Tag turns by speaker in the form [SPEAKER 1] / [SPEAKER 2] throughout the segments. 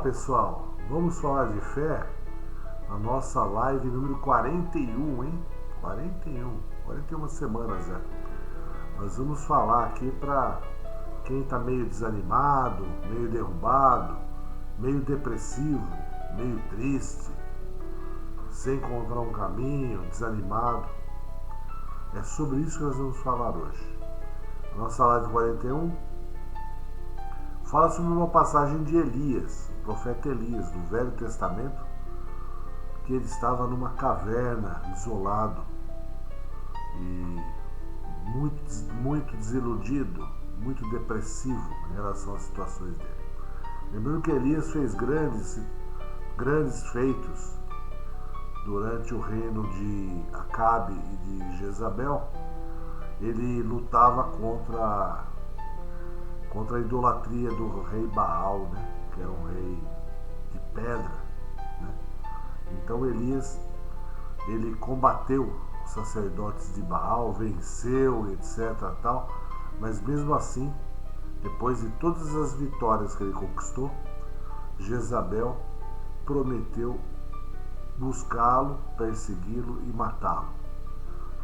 [SPEAKER 1] pessoal, vamos falar de fé? A nossa live número 41, hein? 41 semanas já. Nós vamos falar aqui para quem está meio desanimado, meio derrubado, meio depressivo, meio triste, sem encontrar um caminho, desanimado. É sobre isso que nós vamos falar hoje. A nossa live 41 fala sobre uma passagem de Elias, o profeta Elias, do Velho Testamento, que ele estava numa caverna, isolado e muito desiludido, muito depressivo em relação às situações dele. Lembrando que Elias fez grandes feitos durante o reino de Acabe e de Jezabel. Ele lutava contra a idolatria do rei Baal, né? Que era um rei de pedra, né? Então Elias, ele combateu os sacerdotes de Baal, venceu, etc. Tal, mas mesmo assim, depois de todas as vitórias que ele conquistou, Jezabel prometeu buscá-lo, persegui-lo e matá-lo.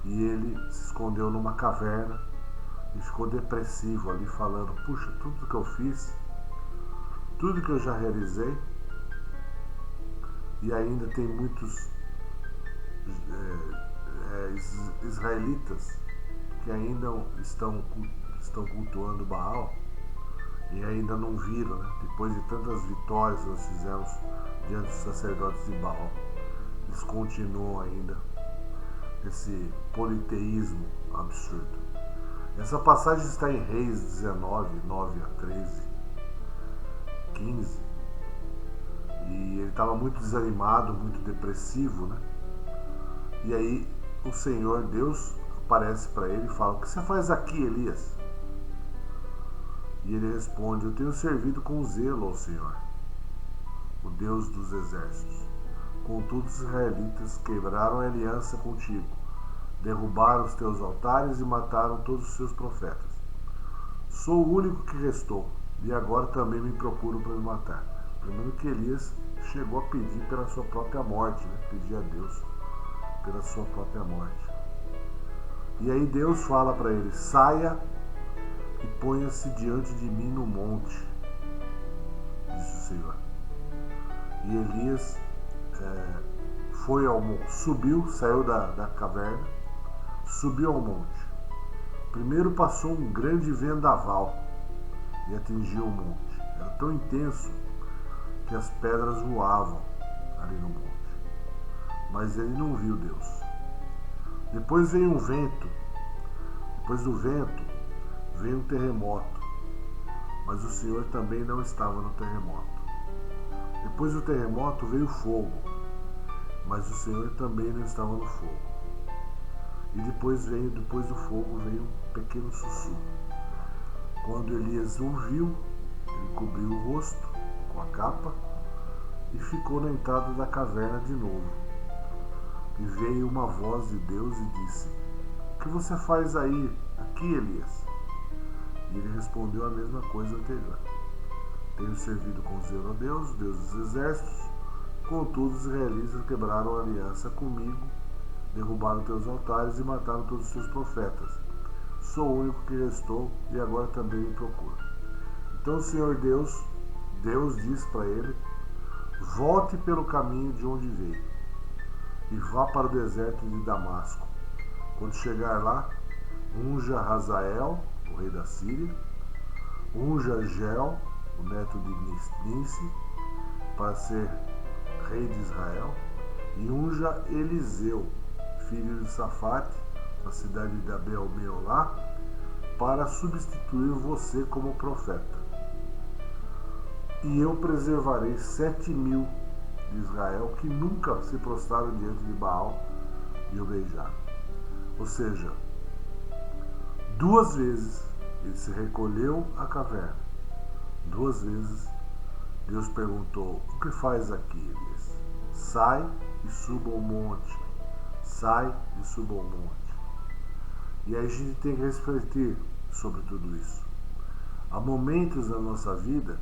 [SPEAKER 1] E ele se escondeu numa caverna e ficou depressivo ali, falando: puxa, tudo que eu fiz, tudo que eu já realizei, e ainda tem muitos israelitas que ainda estão cultuando Baal e ainda não viram, né? Depois de tantas vitórias que nós fizemos diante dos sacerdotes de Baal, eles continuam ainda esse politeísmo absurdo. Essa passagem está em Reis 19, 9 a 13, 15. E ele estava muito desanimado, muito depressivo, né? E aí o Senhor Deus aparece para ele e fala: o que você faz aqui, Elias? E ele responde: eu tenho servido com zelo ao Senhor, o Deus dos exércitos. Contudo, os israelitas quebraram a aliança contigo, derrubaram os teus altares e mataram todos os seus profetas. Sou o único que restou, e agora também me procuram para me matar. Lembrando que Elias chegou a pedir pela sua própria morte, né? Pedir a Deus pela sua própria morte. E aí Deus fala para ele: saia e ponha-se diante de mim no monte, disse o Senhor. E Elias foi ao monte, saiu da caverna, subiu ao monte. Primeiro passou um grande vendaval e atingiu o monte. Era tão intenso que as pedras voavam ali no monte. Mas ele não viu Deus. Depois veio um vento. Depois do vento veio um terremoto. Mas o Senhor também não estava no terremoto. Depois do terremoto veio fogo. Mas o Senhor também não estava no fogo. E depois do fogo veio um pequeno sussurro. Quando Elias o viu, ele cobriu o rosto com a capa e ficou na entrada da caverna de novo. E veio uma voz de Deus e disse: o que você faz aí, aqui, Elias? E ele respondeu a mesma coisa anterior: tenho servido com zelo a Deus, Deus dos exércitos. Contudo, os israelitas quebraram a aliança comigo, derrubaram teus altares e mataram todos os teus profetas. Sou o único que restou e agora também me procura. Então o Senhor Deus diz para ele: volte pelo caminho de onde veio e vá para o deserto de Damasco. Quando chegar lá, unja Hazael, o rei da Síria, unja Gel, o neto de Nissi, para ser rei de Israel, e unja Eliseu, filho de Safate, na cidade de Abel-Meolá, para substituir você como profeta. E eu preservarei 7.000 de Israel que nunca se prostraram diante de Baal e o beijaram. Ou seja, 2 vezes ele se recolheu à caverna. 2 vezes Deus perguntou: o que faz aqui, Elias? Sai e suba ao monte. Sai e suba ao monte. E aí a gente tem que refletir sobre tudo isso. Há momentos na nossa vida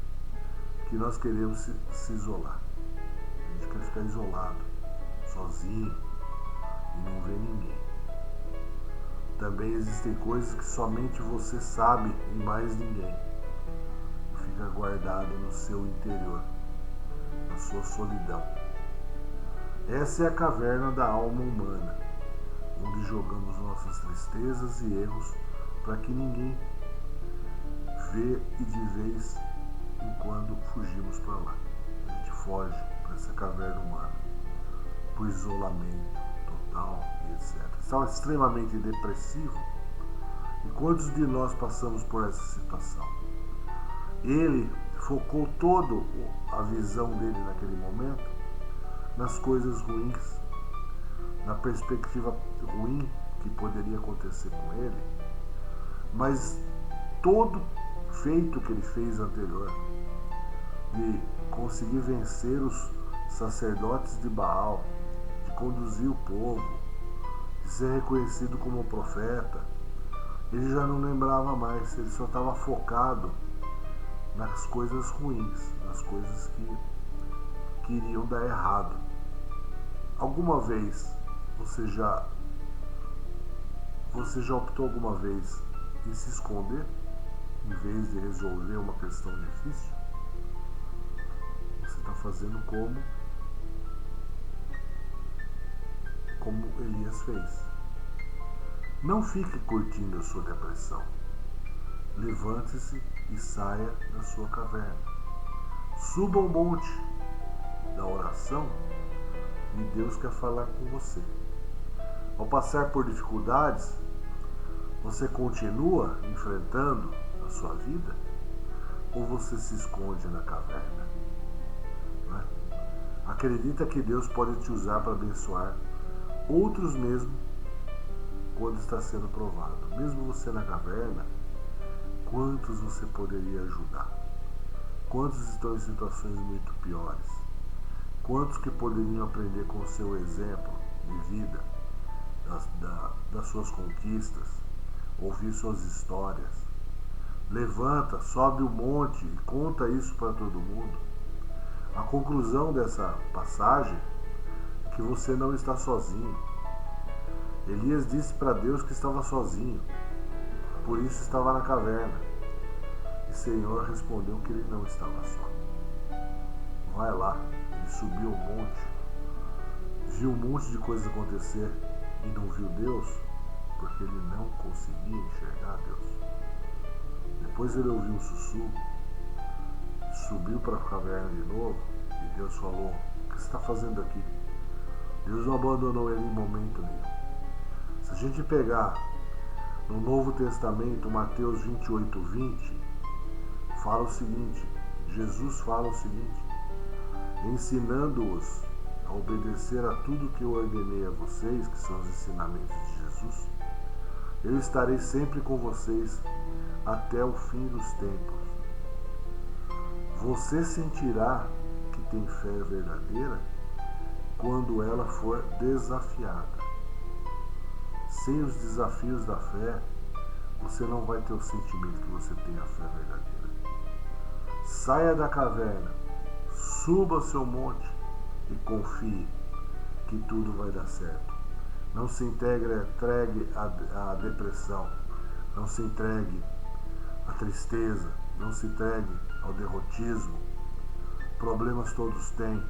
[SPEAKER 1] que nós queremos se isolar. A gente quer ficar isolado, sozinho, e não ver ninguém. Também existem coisas que somente você sabe e mais ninguém. Fica guardado no seu interior, na sua solidão. Essa é a caverna da alma humana, onde jogamos nossas tristezas e erros para que ninguém vê e de vez em quando fugimos para lá. A gente foge para essa caverna humana, por isolamento total e etc. Está extremamente depressivo. E quantos de nós passamos por essa situação? Ele focou toda a visão dele naquele momento nas coisas ruins, na perspectiva ruim que poderia acontecer com ele, mas todo feito que ele fez anterior de conseguir vencer os sacerdotes de Baal, de conduzir o povo, de ser reconhecido como profeta, ele já não lembrava mais, ele só estava focado nas coisas ruins, nas coisas que iriam dar errado. Alguma vez você já optou alguma vez em se esconder em vez de resolver uma questão difícil? Você está fazendo como Elias fez. Não fique curtindo a sua depressão. Levante-se e saia da sua caverna. Suba ao monte da oração e Deus quer falar com você. Ao passar por dificuldades, você continua enfrentando a sua vida ou você se esconde na caverna? Não é? Acredita que Deus pode te usar para abençoar outros mesmo quando está sendo provado. Mesmo você na caverna, quantos você poderia ajudar? Quantos estão em situações muito piores? Quantos que poderiam aprender com o seu exemplo de vida, das suas conquistas, ouvir suas histórias? Levanta, sobe o monte e conta isso para todo mundo. A conclusão dessa passagem é que você não está sozinho. Elias disse para Deus que estava sozinho, por isso estava na caverna. E o Senhor respondeu que ele não estava só. Vai lá, ele subiu o monte, viu um monte de coisas acontecer e não viu Deus, porque ele não conseguia enxergar Deus. Depois ele ouviu um sussurro, subiu para a caverna de novo e Deus falou: o que você está fazendo aqui? Deus não abandonou ele em momento nenhum. Se a gente pegar no Novo Testamento, Mateus 28:20, fala o seguinte, Jesus fala o seguinte: ensinando-os a obedecer a tudo que eu ordenei a vocês, que são os ensinamentos de Jesus, eu estarei sempre com vocês até o fim dos tempos. Você sentirá que tem fé verdadeira quando ela for desafiada. Sem os desafios da fé, você não vai ter o sentimento que você tem a fé verdadeira. Saia da caverna, suba ao seu monte e confie que tudo vai dar certo. Não se entregue à depressão, não se entregue à tristeza, não se entregue ao derrotismo. Problemas todos têm,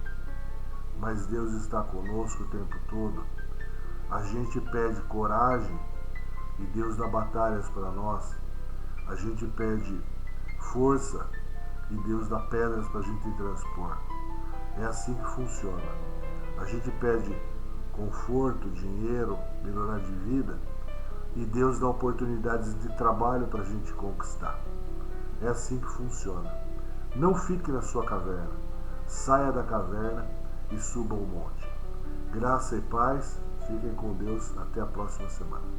[SPEAKER 1] mas Deus está conosco o tempo todo. A gente pede coragem e Deus dá batalhas para nós. A gente pede força e Deus dá pedras para a gente transpor. É assim que funciona. A gente pede conforto, dinheiro, melhorar de vida e Deus dá oportunidades de trabalho para a gente conquistar. É assim que funciona. Não fique na sua caverna. Saia da caverna e suba ao monte. Graça e paz. Fiquem com Deus. Até a próxima semana.